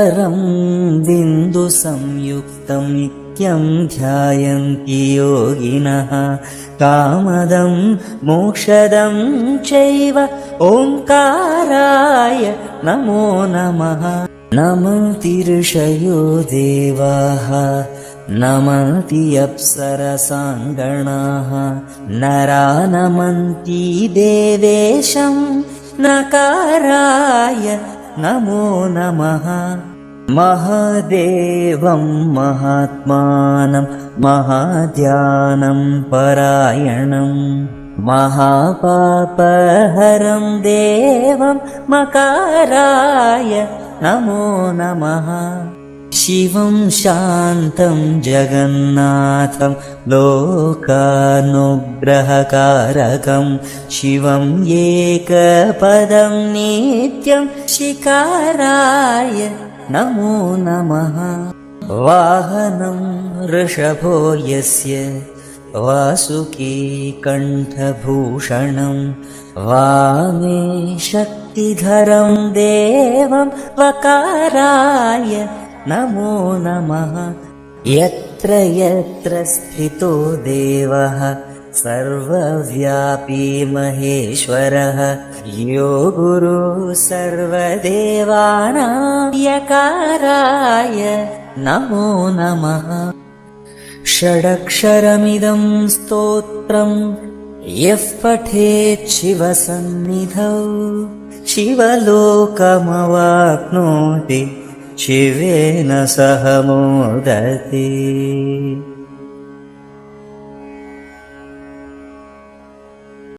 ईश्वरं बिन्दुसंयुक्तं नित्यं ध्यायन्ति योगिनः कामदं मोक्षदं चैव ओंकाराय नमो नमः। नमन्ति ऋषयो देवाः नमन्ति अप्सरसाङ्गणाः नरा नमन्ति देवेशं नकाराय नमो नमः। महादेवं महात्मानं महाध्यानं परायणं महापापहरं देवं मकाराय नमो नमः। शिवं शान्तं जगन्नाथं लोकानुग्रहकारकं शिवं एकपदं नित्यं शिकाराय नमो नमः। वाहनं वृषभो यस्य वासुकी कण्ठभूषणं वामे शक्तिधरं देवं वकाराय नमो नमः। यत्र यत्र स्थितो देवः सर्वव्यापी महेश्वरः यो गुरुः सर्वदेवानां यकाराय नमो नमः। षडक्षरमिदं स्तोत्रं यः पठेत् शिवसन्निधौ शिवलोकमवाप्नोति शिवेन सह मोदते।